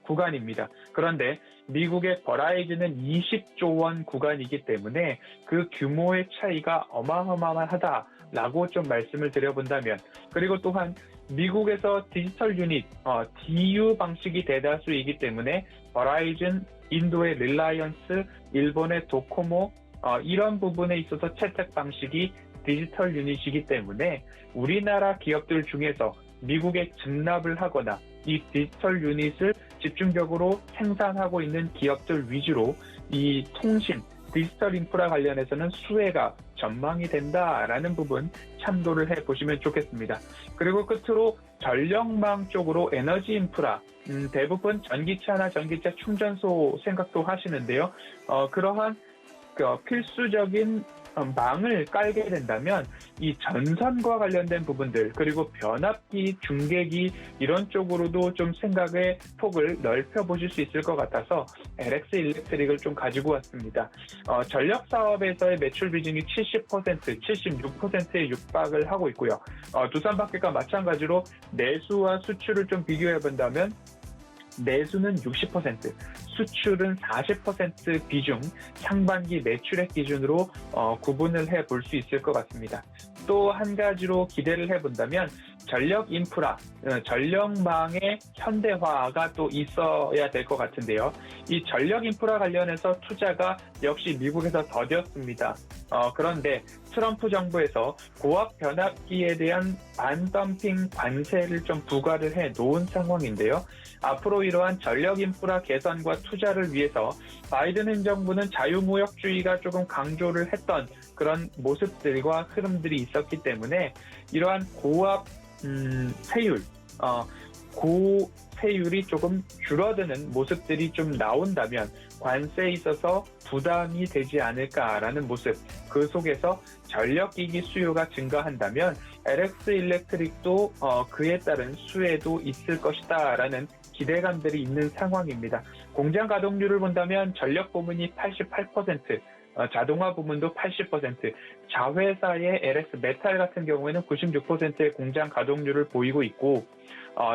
[SPEAKER 4] 구간입니다. 그런데 미국의 버라이즌은 20조 원 구간이기 때문에 그 규모의 차이가 어마어마하다라고 좀 말씀을 드려본다면, 그리고 또한 미국에서 디지털 유닛, DU 방식이 대다수이기 때문에 버라이즌, 인도의 릴라이언스, 일본의 도코모, 이런 부분에 있어서 채택 방식이 디지털 유닛이기 때문에 우리나라 기업들 중에서 미국에 증납을 하거나 이 디지털 유닛을 집중적으로 생산하고 있는 기업들 위주로 이 통신, 디지털 인프라 관련해서는 수혜가 전망이 된다라는 부분 참고를 해보시면 좋겠습니다. 그리고 끝으로 전력망 쪽으로 에너지 인프라, 대부분 전기차나 전기차 충전소 생각도 하시는데요. 그러한 필수적인 망을 깔게 된다면 이 전선과 관련된 부분들, 그리고 변압기, 중계기 이런 쪽으로도 좀 생각의 폭을 넓혀보실 수 있을 것 같아서 LX 일렉트릭을 좀 가지고 왔습니다. 전력 사업에서의 매출 비중이 70%, 76%에 육박을 하고 있고요. 두산바켓과 마찬가지로 내수와 수출을 좀 비교해 본다면 내수는 60%, 수출은 40% 비중, 상반기 매출액 기준으로 구분을 해볼 수 있을 것 같습니다. 또 한 가지로 기대를 해본다면 전력 인프라, 전력망의 현대화가 또 있어야 될 것 같은데요. 이 전력 인프라 관련해서 투자가 역시 미국에서 더뎠습니다. 그런데 트럼프 정부에서 고압 변압기에 대한 반덤핑 관세를 좀 부과를 해 놓은 상황인데요. 앞으로 이러한 전력 인프라 개선과 투자를 위해서 바이든 행정부는 자유무역주의가 조금 강조를 했던 그런 모습들과 흐름들이 있었기 때문에 이러한 고압 세율, 고세율이 조금 줄어드는 모습들이 좀 나온다면 관세에 있어서 부담이 되지 않을까라는 모습, 그 속에서 전력기기 수요가 증가한다면 LX 일렉트릭도 그에 따른 수혜도 있을 것이다라는 기대감들이 있는 상황입니다. 공장 가동률을 본다면 전력 부문이 88%, 자동화 부문도 80%, 자회사의 LX 메탈 같은 경우에는 96%의 공장 가동률을 보이고 있고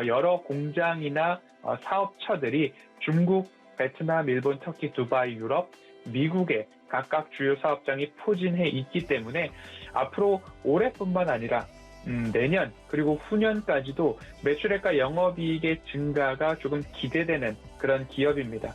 [SPEAKER 4] 여러 공장이나 사업처들이 중국, 베트남, 일본, 터키, 두바이, 유럽, 미국의 각각 주요 사업장이 포진해 있기 때문에 앞으로 올해뿐만 아니라 내년 그리고 후년까지도 매출액과 영업이익의 증가가 조금 기대되는 그런 기업입니다.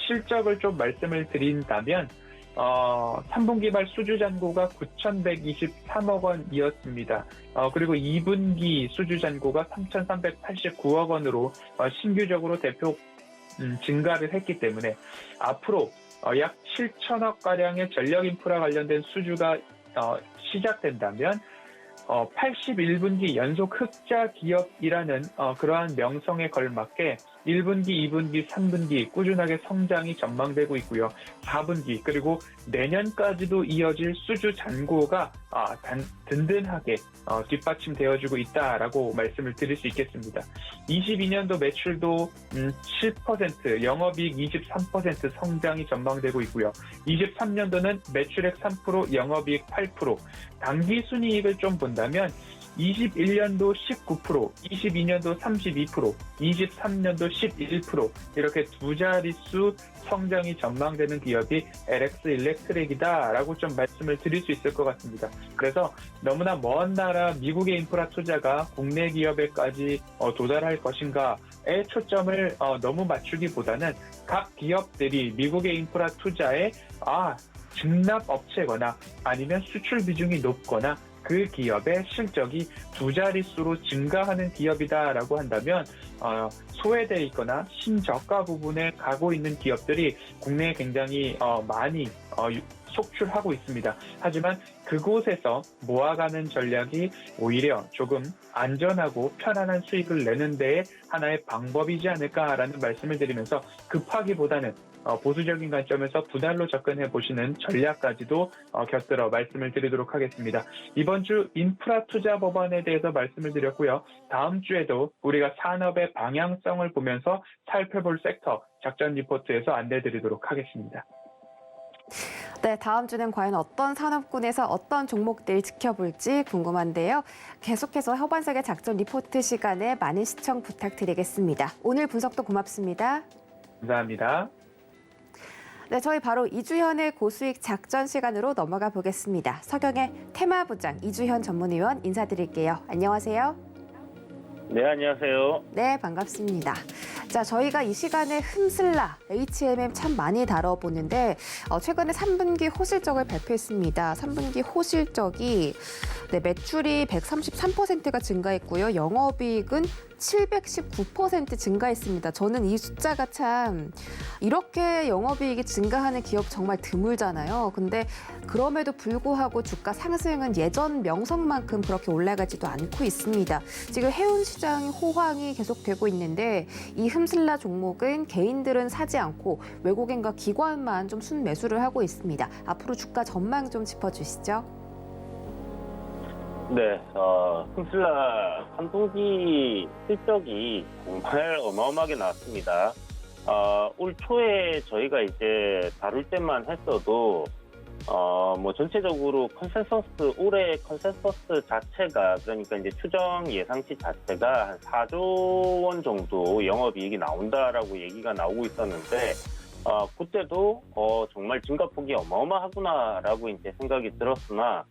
[SPEAKER 4] 실적을 좀 말씀을 드린다면 3분기 말 수주 잔고가 9,123억 원이었습니다. 그리고 2분기 수주 잔고가 3,389억 원으로 신규적으로 대폭 증가를 했기 때문에 앞으로 약 7천억 가량의 전력 인프라 관련된 수주가 시작된다면 81분기 연속 흑자 기업이라는 그러한 명성에 걸맞게 1분기, 2분기, 3분기 꾸준하게 성장이 전망되고 있고요. 4분기 그리고 내년까지도 이어질 수주 잔고가 든든하게 뒷받침되어지고 있다라고 말씀을 드릴 수 있겠습니다. 22년도 매출도 7%, 영업이익 23% 성장이 전망되고 있고요. 23년도는 매출액 3%, 영업이익 8%, 당기순이익을 좀 본다면 21년도 19%, 22년도 32%, 23년도 11% 이렇게 두 자릿수 성장이 전망되는 기업이 LX 일렉트릭이다라고 좀 말씀을 드릴 수 있을 것 같습니다. 그래서 너무나 먼 나라 미국의 인프라 투자가 국내 기업에까지 도달할 것인가에 초점을 너무 맞추기보다는 각 기업들이 미국의 인프라 투자에 증납 업체거나 아니면 수출 비중이 높거나 그 기업의 실적이 두 자릿수로 증가하는 기업이다라고 한다면 소외되어 있거나 신저가 부분에 가고 있는 기업들이 국내에 굉장히 많이 속출하고 있습니다. 하지만 그곳에서 모아가는 전략이 오히려 조금 안전하고 편안한 수익을 내는 데에 하나의 방법이지 않을까라는 말씀을 드리면서 급하기보다는 보수적인 관점에서 분할로 접근해 보시는 전략까지도 곁들여 말씀을 드리도록 하겠습니다. 이번 주 인프라 투자 법안에 대해서 말씀을 드렸고요. 다음 주에도 우리가 산업의 방향성을 보면서 살펴볼 섹터 작전 리포트에서 안내 드리도록 하겠습니다.
[SPEAKER 1] 네, 다음 주는 과연 어떤 산업군에서 어떤 종목들 지켜볼지 궁금한데요. 계속해서 허반석의 작전 리포트 시간에 많은 시청 부탁드리겠습니다. 오늘 분석도 고맙습니다.
[SPEAKER 4] 감사합니다.
[SPEAKER 1] 네, 저희 바로 이주현의 고수익 작전 시간으로 넘어가 보겠습니다. 서경의 테마부장 이주현 전문위원 인사드릴게요. 안녕하세요.
[SPEAKER 5] 네, 안녕하세요.
[SPEAKER 1] 네, 반갑습니다. 자, 저희가 이 시간에 흠슬라 HMM 참 많이 다뤄보는데 최근에 3분기 호실적을 발표했습니다. 3분기 호실적이 매출이 133%가 증가했고요. 영업이익은 719% 증가했습니다. 저는 이 숫자가 참 이렇게 영업이익이 증가하는 기업 정말 드물잖아요. 근데 그럼에도 불구하고 주가 상승은 예전 명성만큼 그렇게 올라가지도 않고 있습니다. 지금 해운 시장 호황이 계속되고 있는데 이 흠슬라 종목은 개인들은 사지 않고 외국인과 기관만 좀 순매수를 하고 있습니다. 앞으로 주가 전망 좀 짚어주시죠.
[SPEAKER 5] 네, 흠슬라 3분기 실적이 정말 어마어마하게 나왔습니다. 올 초에 저희가 이제 다룰 때만 했어도 전체적으로 올해 컨센서스 자체가, 그러니까 이제 추정 예상치 자체가 한 4조 원 정도 영업이익이 나온다라고 얘기가 나오고 있었는데, 그때도 정말 증가폭이 어마어마하구나라고 이제 생각이 들었으나,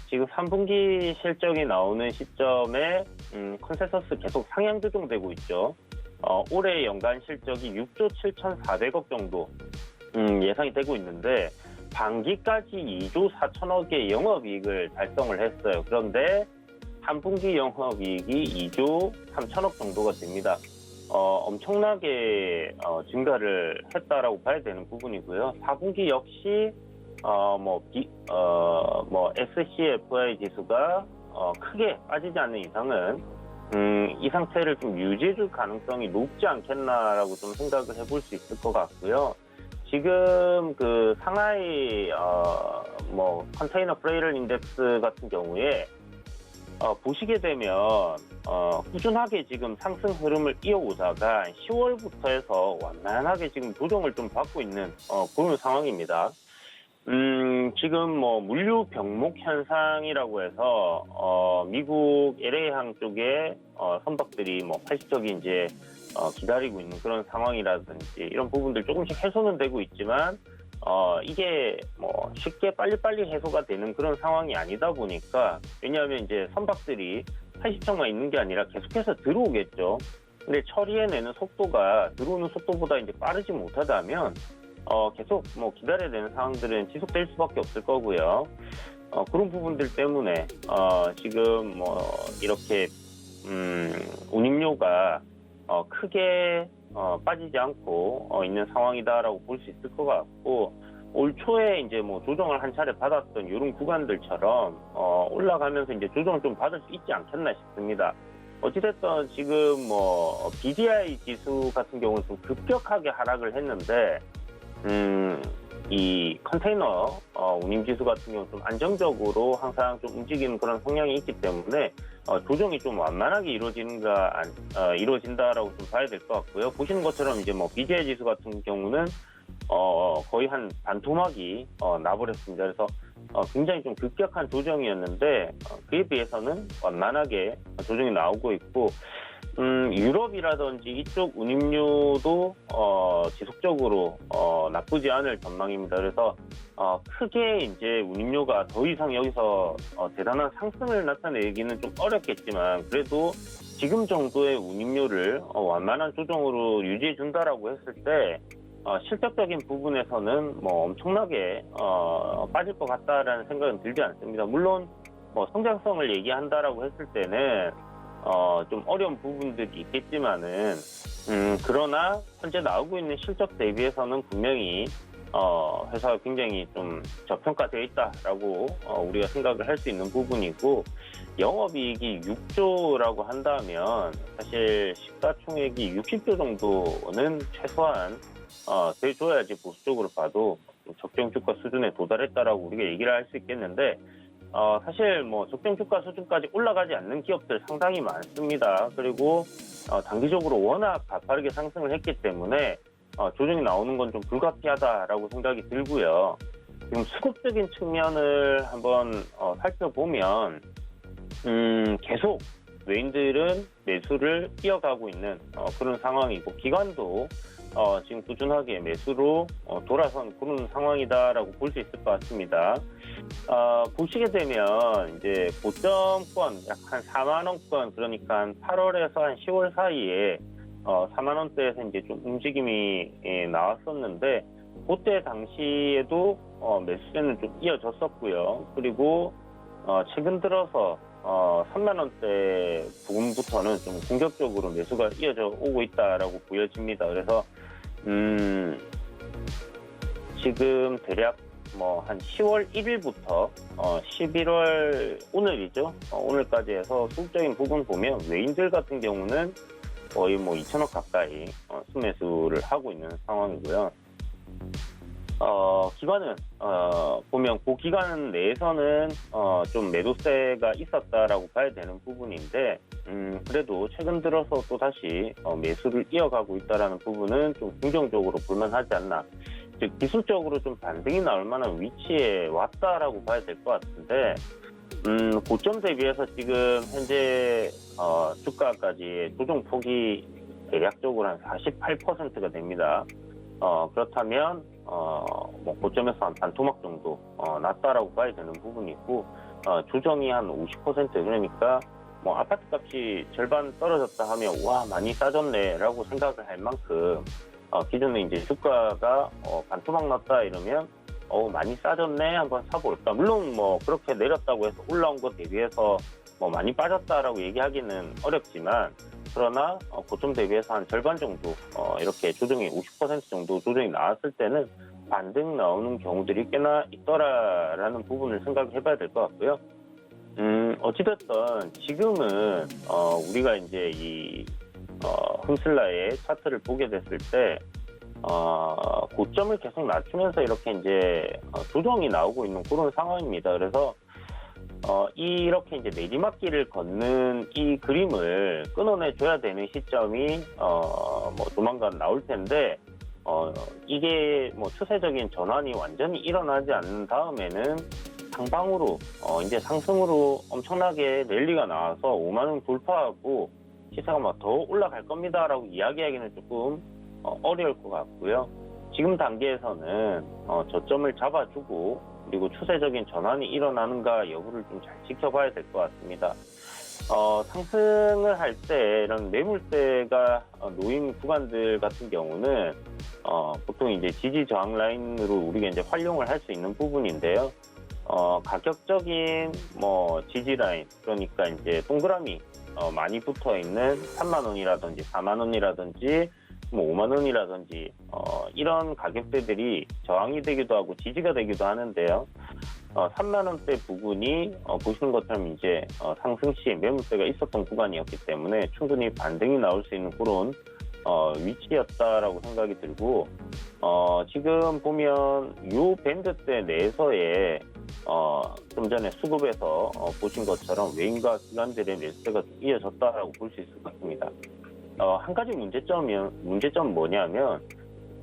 [SPEAKER 5] 지금 3분기 실적이 나오는 시점에 컨센서스 계속 상향 조정되고 있죠. 올해 연간 실적이 6조 7,400억 정도 예상이 되고 있는데, 반기까지 2조 4천억의 영업이익을 달성을 했어요. 그런데 3분기 영업이익이 2조 3천억 정도가 됩니다. 엄청나게 증가를 했다라고 봐야 되는 부분이고요. 4분기 역시 SCFI 지수가 크게 빠지지 않는 이상은 이 상태를 좀 유지해줄 가능성이 높지 않겠나라고 좀 생각을 해볼 수 있을 것 같고요. 지금 그 상하이 컨테이너 프레이럴 인덱스 같은 경우에 보시게 되면 꾸준하게 지금 상승 흐름을 이어오다가 10월부터 해서 완만하게 지금 조정을 좀 받고 있는 그런 상황입니다. 지금 물류 병목 현상이라고 해서 미국 LA항 쪽에 선박들이 80척이 이제 기다리고 있는 그런 상황이라든지 이런 부분들 조금씩 해소는 되고 있지만 이게 쉽게 빨리빨리 해소가 되는 그런 상황이 아니다 보니까, 왜냐하면 이제 선박들이 80척만 있는 게 아니라 계속해서 들어오겠죠. 근데 처리해내는 속도가 들어오는 속도보다 이제 빠르지 못하다면 계속 기다려야 되는 상황들은 지속될 수밖에 없을 거고요. 그런 부분들 때문에 지금 이렇게 운임료가 크게 빠지지 않고 있는 상황이다라고 볼 수 있을 것 같고, 올 초에 이제 뭐 조정을 한 차례 받았던 이런 구간들처럼 올라가면서 이제 조정을 좀 받을 수 있지 않겠나 싶습니다. 어찌됐든 지금 뭐 BDI 지수 같은 경우는 좀 급격하게 하락을 했는데 이 컨테이너 운임 지수 같은 경우는 좀 안정적으로 항상 좀 움직이는 그런 성향이 있기 때문에 조정이 좀 완만하게 이루어진다라고 좀 봐야 될 것 같고요. 보시는 것처럼 이제 뭐 BDI 지수 같은 경우는 거의 한 반토막이 나버렸습니다. 그래서 굉장히 좀 급격한 조정이었는데 그에 비해서는 완만하게 조정이 나오고 있고 유럽이라든지 이쪽 운임류도 지속적으로 나쁘지 않을 전망입니다. 그래서 크게 이제 운임류가 더 이상 여기서 대단한 상승을 나타내기는 좀 어렵겠지만 그래도 지금 정도의 운임류를 완만한 조정으로 유지해 준다라고 했을 때 실적적인 부분에서는 뭐 엄청나게 빠질 것 같다라는 생각은 들지 않습니다. 물론 뭐 성장성을 얘기한다라고 했을 때는 좀 어려운 부분들이 있겠지만은 그러나 현재 나오고 있는 실적 대비해서는 분명히 회사가 굉장히 좀 저평가되어 있다라고 우리가 생각을 할 수 있는 부분이고 영업이익이 6조라고 한다면 사실 시가총액이 60조 정도는 최소한 돼줘야지 보수적으로 봐도 적정 주가 수준에 도달했다라고 우리가 얘기를 할 수 있겠는데 사실 뭐 적정 주가 수준까지 올라가지 않는 기업들 상당히 많습니다. 그리고 단기적으로 워낙 가파르게 상승을 했기 때문에 조정이 나오는 건 좀 불가피하다라고 생각이 들고요. 지금 수급적인 측면을 한번 살펴보면 계속 외인들은 매수를 이어가고 있는 그런 상황이고 기관도 지금 꾸준하게 매수로 돌아선 그런 상황이다라고 볼 수 있을 것 같습니다. 보시게 되면 이제 고점권 약 한 4만 원권 그러니까 한 8월에서 한 10월 사이에 4만 원대에서 이제 좀 움직임이 나왔었는데 그때 당시에도 매수세는 좀 이어졌었고요. 그리고 최근 들어서 3만 원대 부분부터는 좀 공격적으로 매수가 이어져 오고 있다라고 보여집니다. 그래서 지금 대략 뭐 한 10월 1일부터 11월 오늘이죠. 오늘까지 해서 수급적인 부분 보면 외인들 같은 경우는 거의 뭐 2천억 가까이 순매수를 하고 있는 상황이고요. 기관은 보면 그 기간 내에서는 좀 매도세가 있었다라고 봐야 되는 부분인데 그래도 최근 들어서 또 다시 매수를 이어가고 있다라는 부분은 좀 긍정적으로 볼만하지 않나. 즉 기술적으로 좀 반등이 나올 만한 위치에 왔다라고 봐야 될 것 같은데 고점 대비해서 지금 현재 주가까지 조정 폭이 대략적으로 한 48%가 됩니다. 그렇다면 뭐 고점에서 한 반토막 정도 낮다라고 봐야 되는 부분이 있고 조정이 한 50% 그러니까 뭐 아파트 값이 절반 떨어졌다 하면 와 많이 싸졌네라고 생각을 할 만큼 기존에 이제 주가가 반토막 났다 이러면 많이 싸졌네 한번 사볼까. 물론 뭐 그렇게 내렸다고 해서 올라온 것 대비해서 뭐 많이 빠졌다라고 얘기하기는 어렵지만 그러나 고점 대비해서 한 절반 정도 이렇게 조정이 50% 정도 조정이 나왔을 때는 반등 나오는 경우들이 꽤나 있더라라는 부분을 생각해 봐야 될 것 같고요. 어찌됐든 지금은 우리가 이제 이 흠슬라의 차트를 보게 됐을 때 고점을 계속 낮추면서 이렇게 이제 조정이 나오고 있는 그런 상황입니다. 그래서 이렇게 이제 내리막길을 걷는 이 그림을 끊어내줘야 되는 시점이 뭐 조만간 나올 텐데 이게 뭐 추세적인 전환이 완전히 일어나지 않는 다음에는 상방으로 이제 상승으로 엄청나게 랠리가 나와서 5만 원 돌파하고 시세가 막 더 올라갈 겁니다라고 이야기하기는 조금 어려울 것 같고요. 지금 단계에서는 저점을 잡아주고 그리고 추세적인 전환이 일어나는가 여부를 좀 잘 지켜봐야 될 것 같습니다. 상승을 할 때 이런 매물대가 놓인 구간들 같은 경우는 보통 이제 지지 저항 라인으로 우리가 이제 활용을 할 수 있는 부분인데요. 가격적인 뭐 지지 라인 그러니까 이제 동그라미 많이 붙어 있는 3만 원이라든지 4만 원이라든지 뭐 5만 원이라든지 이런 가격대들이 저항이 되기도 하고 지지가 되기도 하는데요. 3만 원대 부분이 보시는 것처럼 이제 상승 시 매물대가 있었던 구간이었기 때문에 충분히 반등이 나올 수 있는 그런 위치였다라고 생각이 들고 지금 보면 요 밴드대 내에서의 좀 전에 수급에서 보신 것처럼 외인과 기관들의 매수세가 좀 이어졌다라고 볼 수 있을 것 같습니다. 한 가지 문제점은 뭐냐면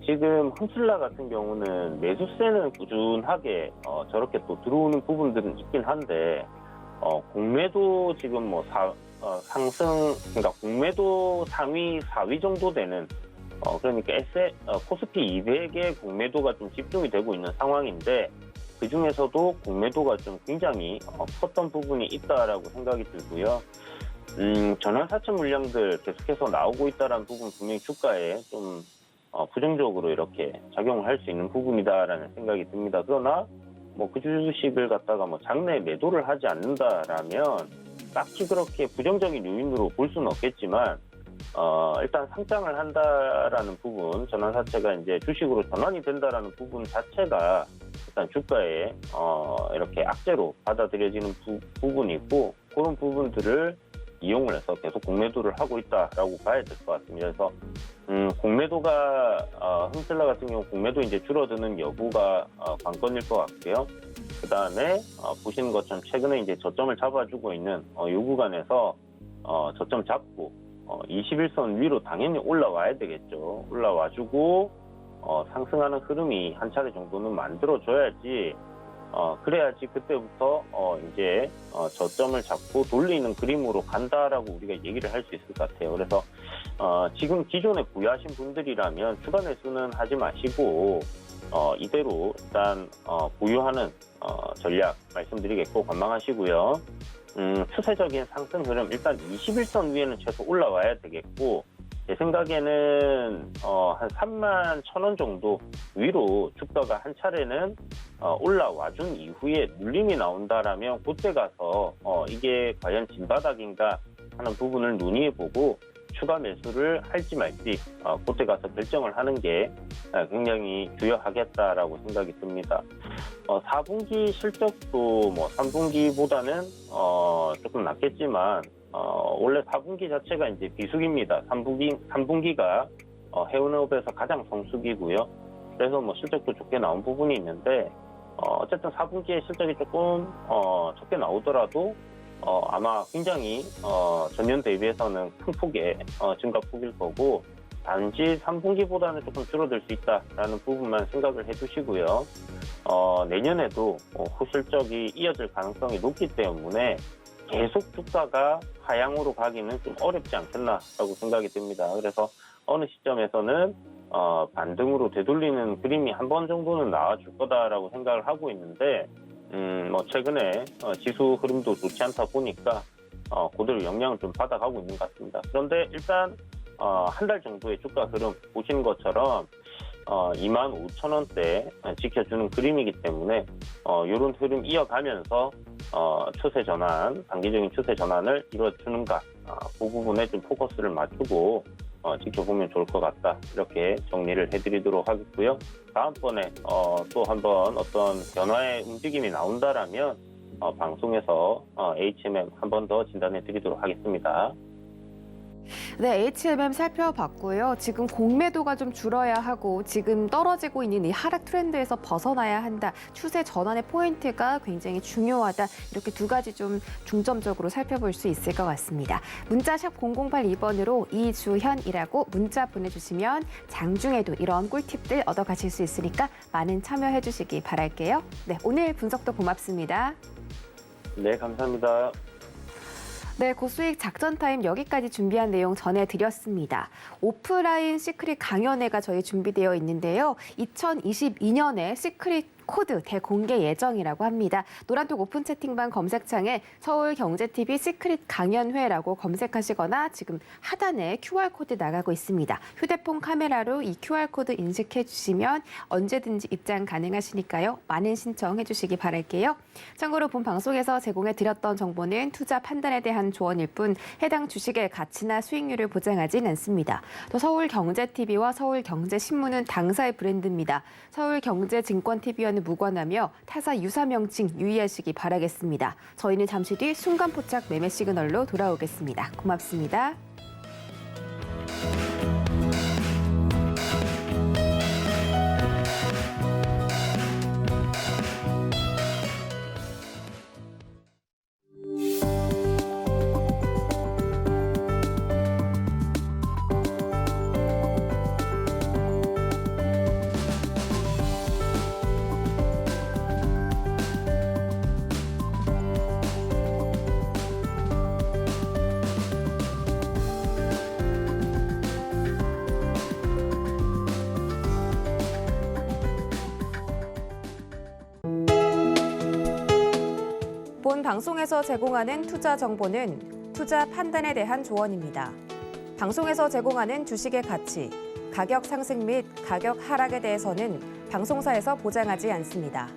[SPEAKER 5] 지금 홈슬라 같은 경우는 매수세는 꾸준하게 저렇게 또 들어오는 부분들은 있긴 한데 공매도 지금 뭐 상승, 그러니까 공매도 상위 4위 정도 되는 그러니까 코스피 200의 공매도가 좀 집중이 되고 있는 상황인데 그 중에서도 공매도가 좀 굉장히 컸던 부분이 있다라고 생각이 들고요. 전환사채 물량들 계속해서 나오고 있다라는 부분 분명히 주가에 좀 부정적으로 이렇게 작용을 할 수 있는 부분이다라는 생각이 듭니다. 그러나 뭐 그 주식을 갖다가 뭐 장내 매도를 하지 않는다라면 딱히 그렇게 부정적인 요인으로 볼 수는 없겠지만 일단 상장을 한다라는 부분, 전환사채가 이제 주식으로 전환이 된다라는 부분 자체가 일단 주가에 이렇게 악재로 받아들여지는 부분이 있고 그런 부분들을 이용을 해서 계속 공매도를 하고 있다라고 봐야 될 것 같습니다. 그래서 공매도가 홈슬라 같은 경우 공매도 이제 줄어드는 여부가 관건일 것 같고요. 그 다음에 보시는 것처럼 최근에 이제 저점을 잡아주고 있는 이 구간에서 저점 잡고 21선 위로 당연히 올라와야 되겠죠. 올라와주고 상승하는 흐름이 한 차례 정도는 만들어줘야지 그래야지 그때부터 이제 저점을 잡고 돌리는 그림으로 간다라고 우리가 얘기를 할 수 있을 것 같아요. 그래서 지금 기존에 보유하신 분들이라면 추가 매수는 하지 마시고 이대로 일단 보유하는 전략 말씀드리겠고 관망하시고요. 추세적인 상승 흐름 일단 21선 위에는 최소 올라와야 되겠고 제 생각에는 한 3만 1,000원 정도 위로 주가가 한 차례는 올라와준 이후에 눌림이 나온다라면 그때 가서 이게 과연 진바닥인가 하는 부분을 논의해보고 추가 매수를 할지 말지 그때 가서 결정을 하는 게 굉장히 주요하겠다라고 생각이 듭니다. 4분기 실적도 뭐 3분기보다는 조금 낮겠지만 원래 4분기 자체가 이제 비수기입니다. 3분기가 해운업에서 가장 성수기고요. 그래서 뭐 실적도 좋게 나온 부분이 있는데 어쨌든 4분기에 실적이 조금 적게 나오더라도 아마 굉장히 전년 대비해서는 큰 폭의 증가폭일 거고 단지 3분기보다는 조금 줄어들 수 있다라는 부분만 생각을 해주시고요. 내년에도 호실적이 이어질 가능성이 높기 때문에 계속 주가가 하향으로 가기는 좀 어렵지 않겠나라고 생각이 듭니다. 그래서 어느 시점에서는 반등으로 되돌리는 그림이 한 번 정도는 나와줄 거다라고 생각을 하고 있는데 뭐 최근에 지수 흐름도 좋지 않다 보니까 그대로 영향을 좀 받아가고 있는 것 같습니다. 그런데 일단 한 달 정도의 주가 흐름 보시는 것처럼 25,000원대 지켜주는 그림이기 때문에 이런 흐름 이어가면서 추세 전환, 단기적인 추세 전환을 이루어주는가 그 부분에 좀 포커스를 맞추고 지켜보면 좋을 것 같다. 이렇게 정리를 해드리도록 하겠고요. 다음번에 또 한번 어떤 변화의 움직임이 나온다라면 방송에서 HMM 한 번 더 진단해드리도록 하겠습니다.
[SPEAKER 1] 네, HMM 살펴봤고요. 지금 공매도가 좀 줄어야 하고 지금 떨어지고 있는 이 하락 트렌드에서 벗어나야 한다. 추세 전환의 포인트가 굉장히 중요하다. 이렇게 두 가지 좀 중점적으로 살펴볼 수 있을 것 같습니다. 문자 샵 0082번으로 이주현이라고 문자 보내주시면 장중에도 이런 꿀팁들 얻어가실 수 있으니까 많은 참여해 주시기 바랄게요. 네, 오늘 분석도 고맙습니다.
[SPEAKER 5] 네, 감사합니다.
[SPEAKER 1] 네, 고수익 작전 타임 여기까지 준비한 내용 전해드렸습니다. 오프라인 시크릿 강연회가 저희 준비되어 있는데요. 2022년에 시크릿 코드 대공개 예정이라고 합니다. 노란톡 오픈 채팅방 검색창에 서울경제TV 시크릿 강연회라고 검색하시거나 지금 하단에 QR코드 나가고 있습니다. 휴대폰 카메라로 이 QR코드 인식해 주시면 언제든지 입장 가능하시니까요. 많은 신청해 주시기 바랄게요. 참고로 본 방송에서 제공해 드렸던 정보는 투자 판단에 대한 조언일 뿐 해당 주식의 가치나 수익률을 보장하진 않습니다. 또 서울경제TV와 서울경제신문은 당사의 브랜드입니다. 서울경제증권TV와는 무관하며 타사 유사 명칭 유의하시기 바라겠습니다. 저희는 잠시 뒤 순간포착 매매 시그널로 돌아오겠습니다. 고맙습니다. 본 방송에서 제공하는 투자 정보는 투자 판단에 대한 조언입니다. 방송에서 제공하는 주식의 가치, 가격 상승 및 가격 하락에 대해서는 방송사에서 보장하지 않습니다.